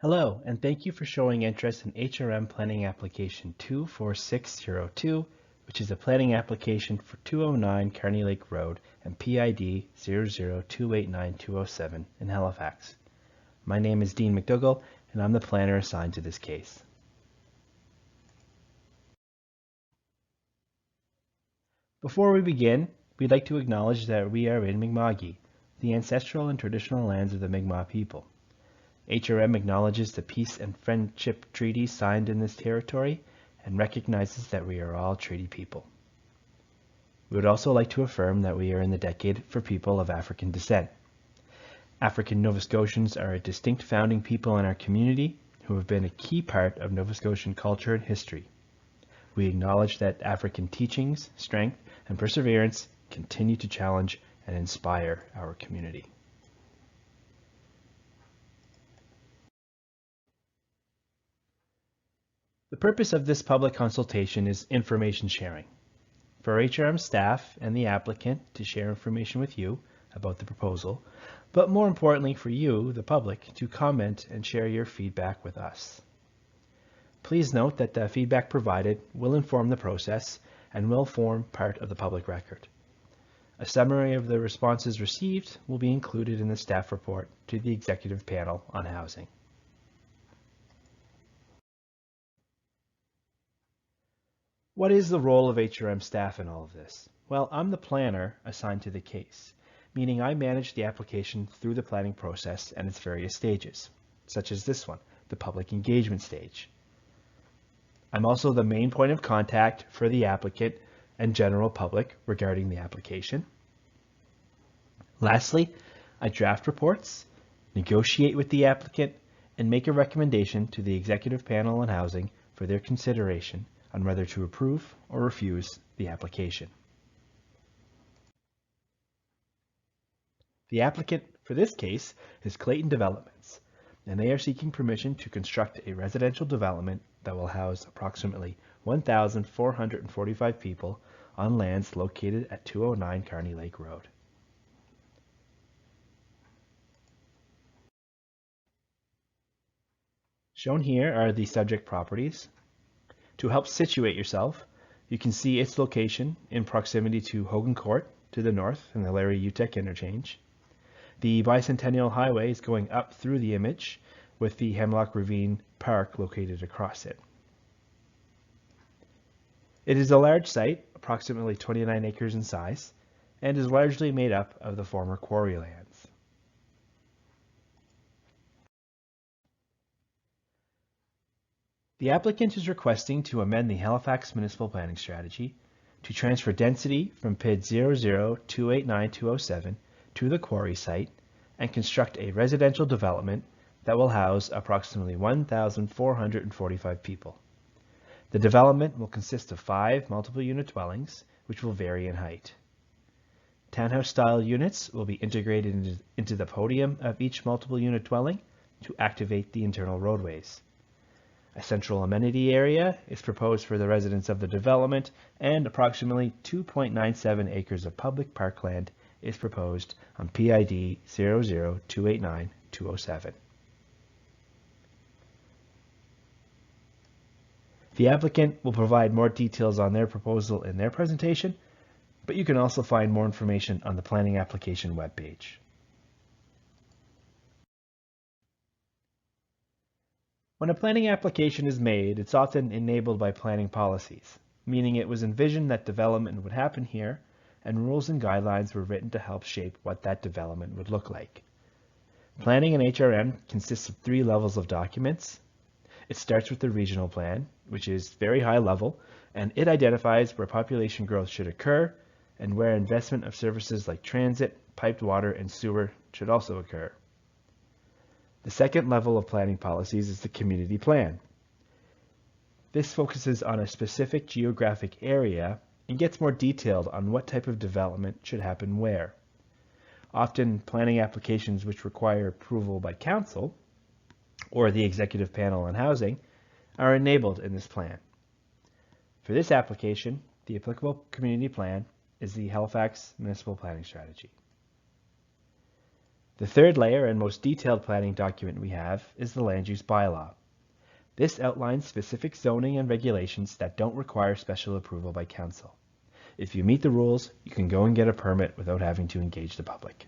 Hello, and thank you for showing interest in HRM Planning Application 24602, which is a planning application for 209 Kearney Lake Road and PID 00289-207 in Halifax. My name is Dean McDougall, and I'm the planner assigned to this case. Before we begin, we'd like to acknowledge that we are in Mi'kma'ki, the ancestral and traditional lands of the Mi'kmaq people. HRM acknowledges the peace and friendship treaties signed in this territory and recognizes that we are all treaty people. We would also like to affirm that we are in the decade for people of African descent. African Nova Scotians are a distinct founding people in our community who have been a key part of Nova Scotian culture and history. We acknowledge that African teachings, strength, and perseverance continue to challenge and inspire our community. The purpose of this public consultation is information sharing. For HRM staff and the applicant to share information with you about the proposal, but more importantly for you, the public, to comment and share your feedback with us. Please note that the feedback provided will inform the process and will form part of the public record. A summary of the responses received will be included in the staff report to the Executive Panel on Housing. What is the role of HRM staff in all of this? Well, I'm the planner assigned to the case, meaning I manage the application through the planning process and its various stages, such as this one, the public engagement stage. I'm also the main point of contact for the applicant and general public regarding the application. Lastly, I draft reports, negotiate with the applicant, and make a recommendation to the Executive Panel on Housing for their consideration on whether to approve or refuse the application. The applicant for this case is Clayton Developments, and they are seeking permission to construct a residential development that will house approximately 1,445 people on lands located at 209 Kearney Lake Road. Shown here are the subject properties. To help situate yourself, you can see its location in proximity to Hogan Court to the north and the Larry Utek interchange. The Bicentennial Highway is going up through the image with the Hemlock Ravine Park located across it. It is a large site, approximately 29 acres in size, and is largely made up of the former quarry lands. The applicant is requesting to amend the Halifax Municipal Planning Strategy to transfer density from PID 00289-207 to the quarry site and construct a residential development that will house approximately 1,445 people. The development will consist of 5 multiple unit dwellings, which will vary in height. Townhouse-style units will be integrated into the podium of each multiple unit dwelling to activate the internal roadways. A central amenity area is proposed for the residents of the development, and approximately 2.97 acres of public parkland is proposed on PID 00289-207. The applicant will provide more details on their proposal in their presentation, but you can also find more information on the planning application webpage. When a planning application is made, it's often enabled by planning policies, meaning it was envisioned that development would happen here, and rules and guidelines were written to help shape what that development would look like. Planning in HRM consists of 3 levels of documents. It starts with the regional plan, which is very high level, and it identifies where population growth should occur and where investment of services like transit, piped water, and sewer should also occur. The second level of planning policies is the community plan. This focuses on a specific geographic area and gets more detailed on what type of development should happen where. Often, planning applications which require approval by council or the Executive Panel on Housing are enabled in this plan. For this application, the applicable community plan is the Halifax Municipal Planning Strategy. The third layer and most detailed planning document we have is the land use bylaw. This outlines specific zoning and regulations that don't require special approval by council. If you meet the rules, you can go and get a permit without having to engage the public.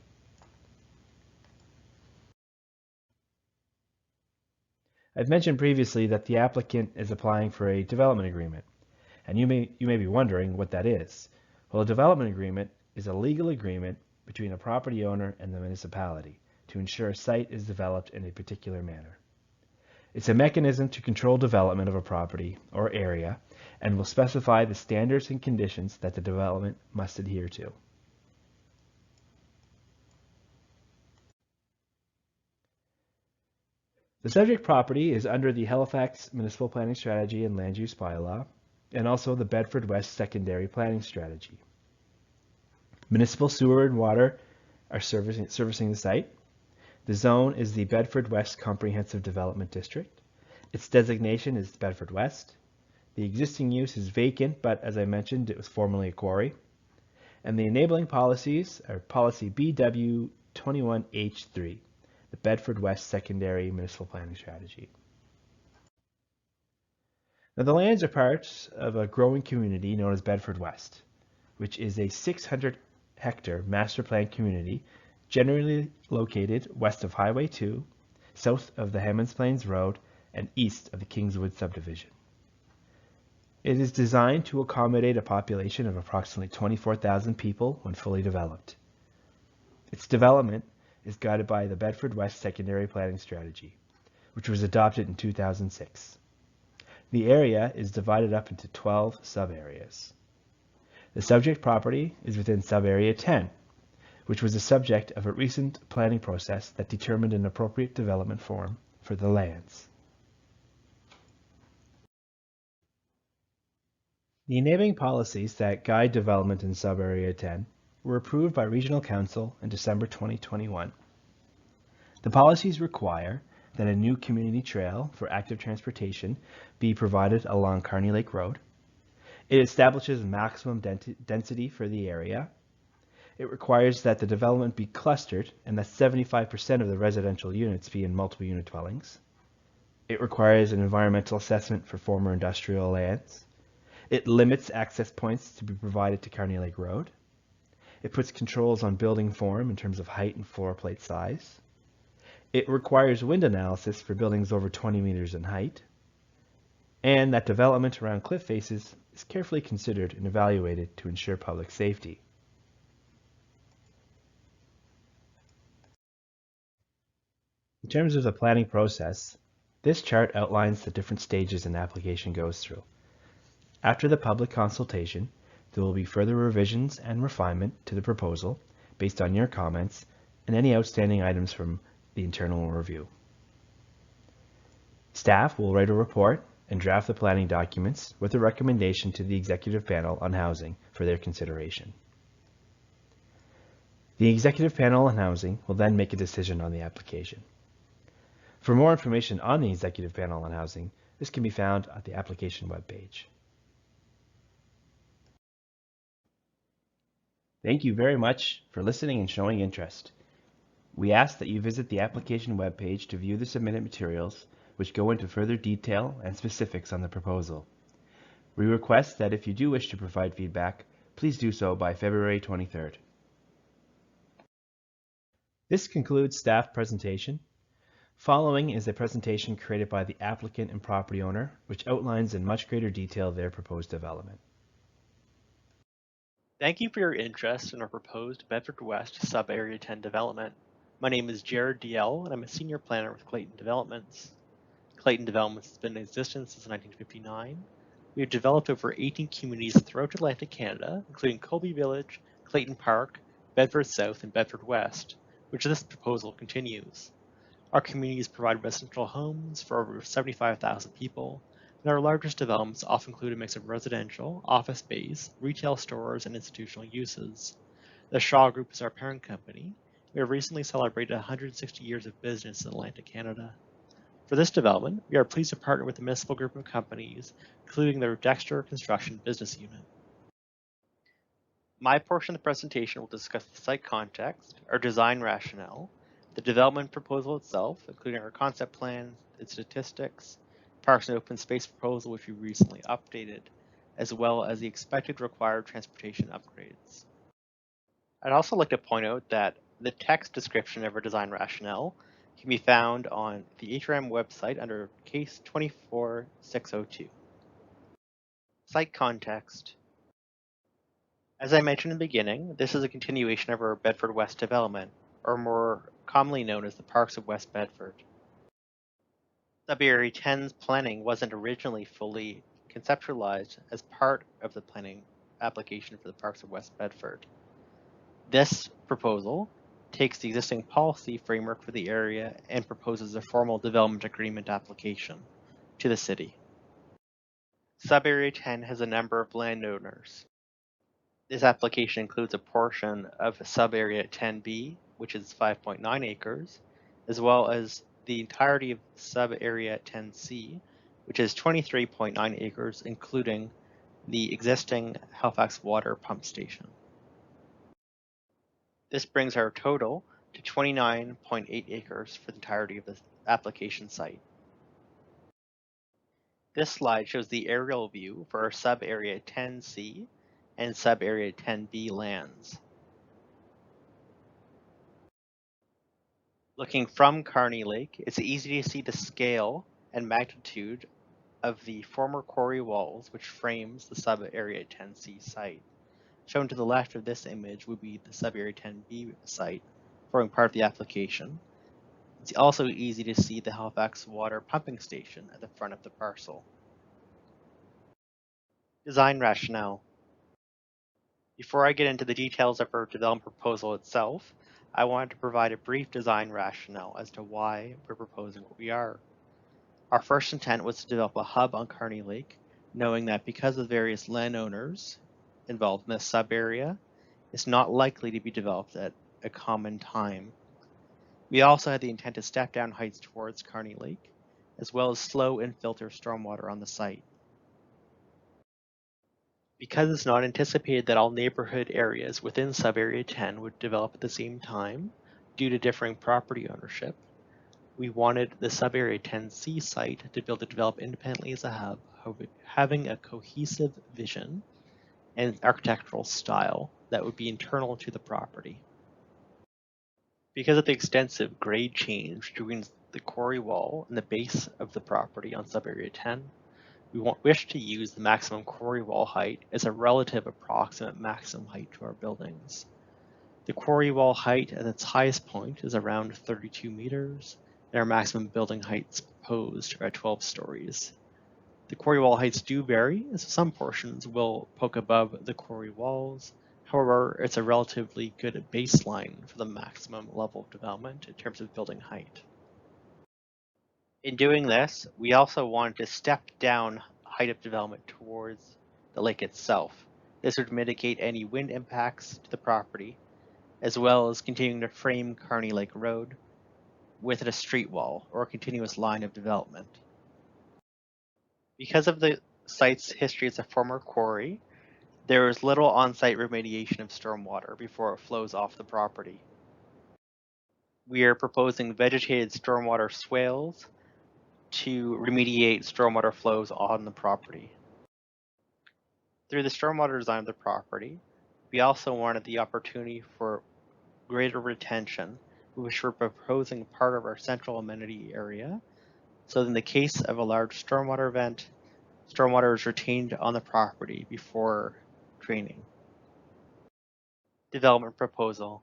I've mentioned previously that the applicant is applying for a development agreement, and you may be wondering what that is. Well, a development agreement is a legal agreement between a property owner and the municipality to ensure a site is developed in a particular manner. It's a mechanism to control development of a property or area and will specify the standards and conditions that the development must adhere to. The subject property is under the Halifax Municipal Planning Strategy and Land Use Bylaw, and also the Bedford West Secondary Planning Strategy. Municipal sewer and water are servicing the site. The zone is the Bedford West Comprehensive Development District. Its designation is Bedford West. The existing use is vacant, but as I mentioned, it was formerly a quarry. And the enabling policies are Policy BW21H3, the Bedford West Secondary Municipal Planning Strategy. Now, the lands are parts of a growing community known as Bedford West, which is a 600-hectare master plan community generally located west of Highway 2, south of the Hammonds Plains Road, and east of the Kingswood subdivision. It is designed to accommodate a population of approximately 24,000 people when fully developed. Its development is guided by the Bedford West Secondary Planning Strategy, which was adopted in 2006. The area is divided up into 12 sub-areas. The subject property is within sub-area 10, which was the subject of a recent planning process that determined an appropriate development form for the lands. The enabling policies that guide development in sub-area 10 were approved by Regional Council in December 2021. The policies require that a new community trail for active transportation be provided along Kearney Lake Road. It establishes maximum density for the area. It requires that the development be clustered and that 75% of the residential units be in multiple unit dwellings. It requires an environmental assessment for former industrial lands. It limits access points to be provided to Kearney Lake Road. It puts controls on building form in terms of height and floor plate size. It requires wind analysis for buildings over 20 meters in height. And that development around cliff faces is carefully considered and evaluated to ensure public safety. In terms of the planning process, this chart outlines the different stages an application goes through. After the public consultation, there will be further revisions and refinement to the proposal based on your comments and any outstanding items from the internal review. Staff will write a report and draft the planning documents with a recommendation to the Executive Panel on Housing for their consideration. The Executive Panel on Housing will then make a decision on the application. For more information on the Executive Panel on Housing, this can be found at the application webpage. Thank you very much for listening and showing interest. We ask that you visit the application webpage to view the submitted materials, which go into further detail and specifics on the proposal. We request that if you do wish to provide feedback, please do so by February 23rd. This concludes staff presentation. Following is a presentation created by the applicant and property owner, which outlines in much greater detail their proposed development. Thank you for your interest in our proposed Bedford West Sub-Area 10 development. My name is Jared DL, and I'm a senior planner with Clayton Developments. Clayton Developments has been in existence since 1959. We have developed over 18 communities throughout Atlantic Canada, including Colby Village, Clayton Park, Bedford South, and Bedford West, which this proposal continues. Our communities provide residential homes for over 75,000 people, and our largest developments often include a mix of residential, office space, retail stores, and institutional uses. The Shaw Group is our parent company. We have recently celebrated 160 years of business in Atlantic Canada. For this development, we are pleased to partner with the Municipal group of companies, including their Dexter Construction business unit. My portion of the presentation will discuss the site context, our design rationale, The development proposal itself, including our concept plan, its statistics, parks and open space proposal, which we recently updated, as well as the expected required transportation upgrades. I'd also like to point out that the text description of our design rationale can be found on the HRM website under case 24602. Site context. As I mentioned in the beginning, this is a continuation of our Bedford West development, or more commonly known as the Parks of West Bedford. Sub-Area 10's planning wasn't originally fully conceptualized as part of the planning application for the Parks of West Bedford. This proposal takes the existing policy framework for the area and proposes a formal development agreement application to the city. Sub-Area 10 has a number of landowners. This application includes a portion of Sub-Area 10B, which is 5.9 acres, as well as the entirety of Sub-Area 10C, which is 23.9 acres, including the existing Halifax water pump station. This brings our total to 29.8 acres for the entirety of the application site. This slide shows the aerial view for our Sub-Area 10C and Sub-Area 10B lands. Looking from Kearney Lake, it's easy to see the scale and magnitude of the former quarry walls which frames the Sub-Area 10C site. Shown to the left of this image would be the Sub-Area 10B site, forming part of the application. It's also easy to see the Halifax water pumping station at the front of the parcel. Design rationale. Before I get into the details of our development proposal itself, I wanted to provide a brief design rationale as to why we're proposing what we are. Our first intent was to develop a hub on Kearney Lake, knowing that because of various landowners involved in this sub-area, it's not likely to be developed at a common time. We also had the intent to step down heights towards Kearney Lake, as well as slow and filter stormwater on the site. Because it's not anticipated that all neighborhood areas within Sub-Area 10 would develop at the same time due to differing property ownership, we wanted the Sub-Area 10C site to be able to develop independently as a hub, having a cohesive vision and architectural style that would be internal to the property. Because of the extensive grade change between the quarry wall and the base of the property on Sub-Area 10, we wish to use the maximum quarry wall height as a relative approximate maximum height to our buildings. The quarry wall height at its highest point is around 32 meters, and our maximum building heights proposed are at 12 stories. The quarry wall heights do vary, as some portions will poke above the quarry walls. However, it's a relatively good baseline for the maximum level of development in terms of building height. In doing this, we also wanted to step down height of development towards the lake itself. This would mitigate any wind impacts to the property, as well as continuing to frame Kearney Lake Road with a street wall or a continuous line of development. Because of the site's history as a former quarry, there is little on-site remediation of stormwater before it flows off the property. We are proposing vegetated stormwater swales to remediate stormwater flows on the property. Through the stormwater design of the property, we also wanted the opportunity for greater retention, which we're proposing part of our central amenity area. So in the case of a large stormwater event, stormwater is retained on the property before draining. Development proposal.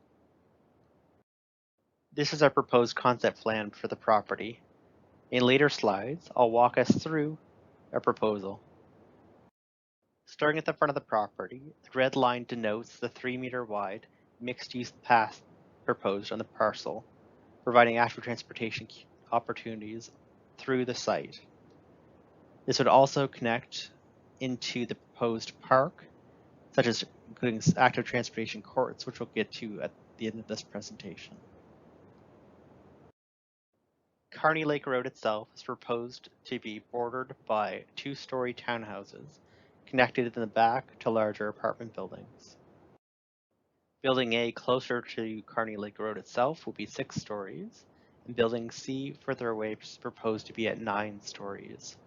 This is our proposed concept plan for the property. In later slides, I'll walk us through our proposal. Starting at the front of the property, the red line denotes the 3-meter wide mixed-use path proposed on the parcel, providing active transportation opportunities through the site. This would also connect into the proposed park, such as including active transportation courts, which we'll get to at the end of this presentation. Kearney Lake Road itself is proposed to be bordered by 2-story townhouses connected in the back to larger apartment buildings. Building A closer to Kearney Lake Road itself will be 6 stories, and Building C further away is proposed to be at 9 stories.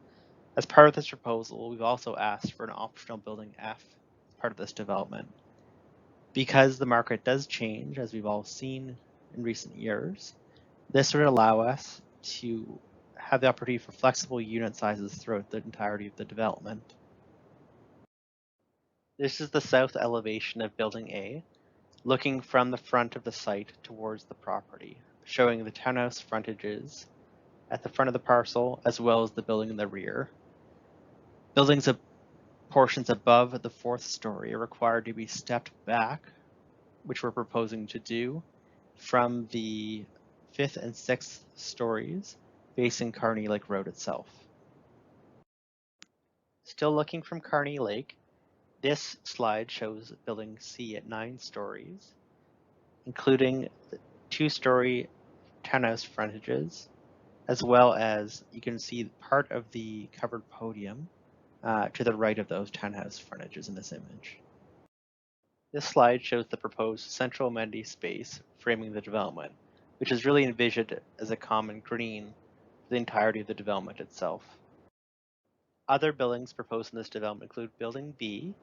As part of this proposal, we've also asked for an optional Building F as part of this development. Because the market does change, as we've all seen in recent years, this would allow us to have the opportunity for flexible unit sizes throughout the entirety of the development. This is the south elevation of Building A, looking from the front of the site towards the property, showing the townhouse frontages at the front of the parcel, as well as the building in the rear. Buildings of portions above the 4th story are required to be stepped back, which we're proposing to do, from the 5th and 6th stories facing Kearney Lake Road itself. Still looking from Kearney Lake, this slide shows Building C at 9 stories, including the 2-story townhouse frontages, as well as you can see part of the covered podium to the right of those townhouse frontages in this image. This slide shows the proposed central amenity space framing the development, which is really envisioned as a common green for the entirety of the development itself. Other buildings proposed in this development include Building B,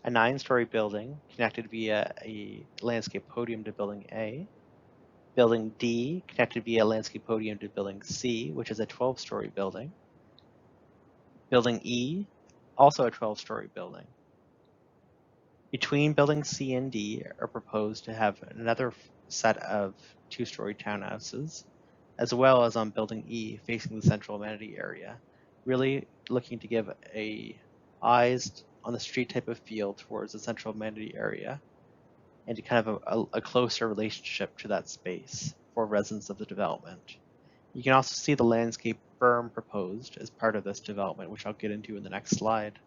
a 9-story building connected via a landscape podium to Building A, Building D connected via a landscape podium to Building C, which is a 12-story building, Building E, also a 12-story building. Between Building C and D are proposed to have another set of 2-story townhouses, as well as on Building E facing the central amenity area, really looking to give a eyes on the street type of feel towards the central amenity area and to kind of a closer relationship to that space for residents of the development. You can also see the landscape berm proposed as part of this development, which I'll get into in the next slide.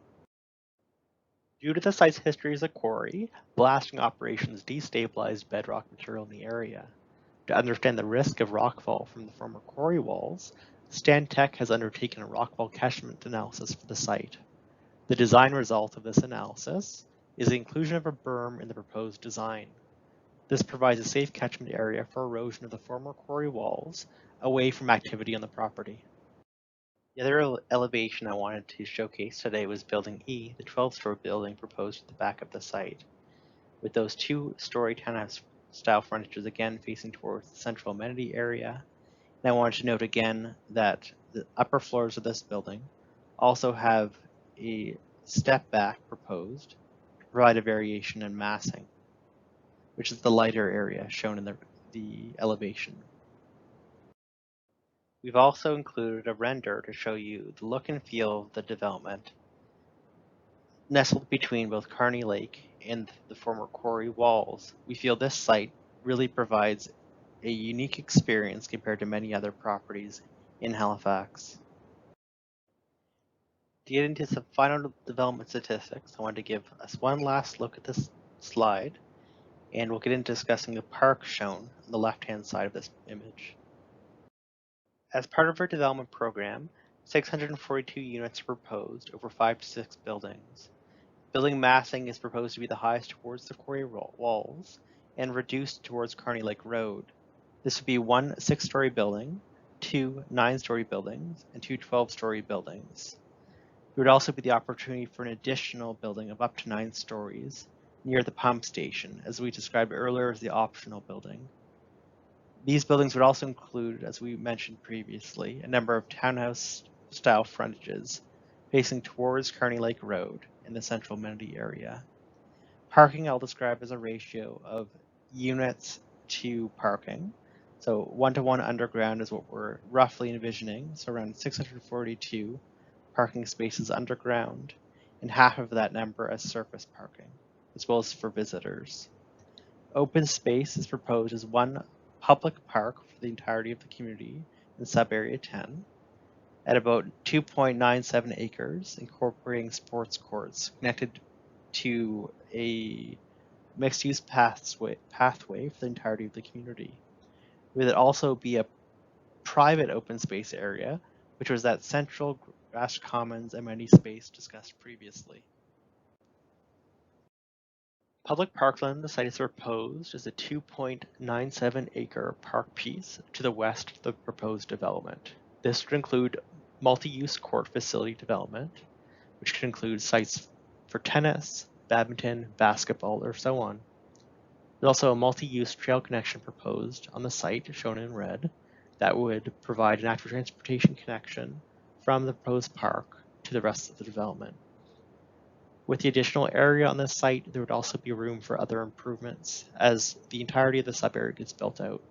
Due to the site's history as a quarry, blasting operations destabilized bedrock material in the area. To understand the risk of rockfall from the former quarry walls, Stantec has undertaken a rockfall catchment analysis for the site. The design result of this analysis is the inclusion of a berm in the proposed design. This provides a safe catchment area for erosion of the former quarry walls away from activity on the property. The other elevation I wanted to showcase today was Building E, the 12-story building proposed at the back of the site, with those 2-story townhouse style frontages again facing towards the central amenity area. And I wanted to note again that the upper floors of this building also have a step back proposed to provide a variation in massing, which is the lighter area shown in the elevation. We've also included a render to show you the look and feel of the development nestled between both Kearney Lake and the former quarry walls. We feel this site really provides a unique experience compared to many other properties in Halifax. To get into some final development statistics, I wanted to give us one last look at this slide, and we'll get into discussing the park shown on the left-hand side of this image. As part of our development program, 642 units are proposed over 5 to 6 buildings. Building massing is proposed to be the highest towards the quarry walls and reduced towards Kearney Lake Road. This would be 1 6-story building, 2 9-story buildings, and 2 12-story buildings. There would also be the opportunity for an additional building of up to 9 stories near the pump station, as we described earlier as the optional building. These buildings would also include, as we mentioned previously, a number of townhouse-style frontages facing towards Kearney Lake Road in the central amenity area. Parking I'll describe as a ratio of units to parking. So 1-to-1 underground is what we're roughly envisioning, so around 642 parking spaces underground, and half of that number as surface parking, as well as for visitors. Open space is proposed as 1 public park for the entirety of the community in sub-area 10 at about 2.97 acres, incorporating sports courts connected to a mixed-use pathway for the entirety of the community. Would it also be a private open space area, which was that central grass commons amenity space discussed previously. public parkland the site is proposed is a 2.97 acre park piece to the west of the proposed development. This would include multi-use court facility development, which could include sites for tennis, badminton, basketball, or so on. There's also a multi-use trail connection proposed on the site, shown in red, that would provide an active transportation connection from the proposed park to the rest of the development. With the additional area on this site, there would also be room for other improvements as the entirety of the sub-area gets built out.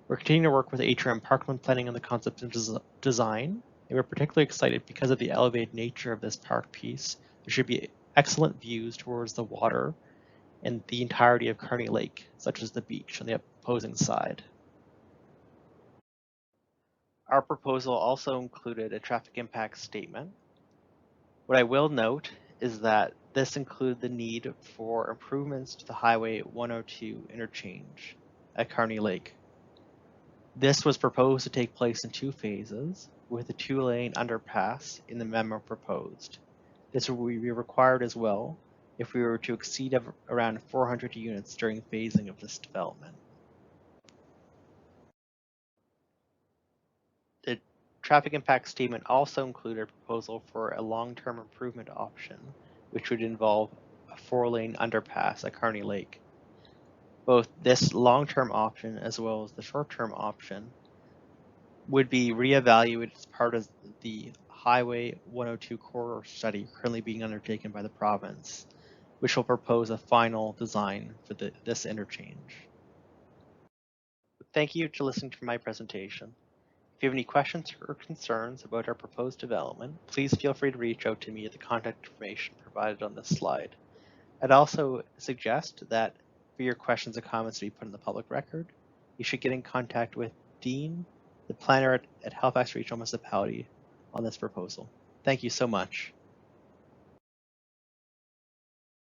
We're continuing to work with HRM Parkland Planning on the concept and design, and we're particularly excited because of the elevated nature of this park piece. There should be excellent views towards the water and the entirety of Kearney Lake, such as the beach on the opposing side. Our proposal also included a traffic impact statement. What I will note is that this included the need for improvements to the Highway 102 interchange at Kearney Lake. This was proposed to take place in 2 phases, with a 2-lane underpass in the memo proposed. This will be required as well if we were to exceed around 400 units during phasing of this development. The traffic impact statement also included a proposal for a long-term improvement option, which would involve a 4-lane underpass at Kearney Lake. Both this long-term option as well as the short-term option would be reevaluated as part of the Highway 102 corridor study currently being undertaken by the province, which will propose a final design for this interchange. Thank you for listening to my presentation. If you have any questions or concerns about our proposed development, please feel free to reach out to me at the contact information provided on this slide. I'd also suggest that for your questions and comments to be put in the public record, you should get in contact with Dean, the planner at Halifax Regional Municipality, on this proposal. Thank you so much.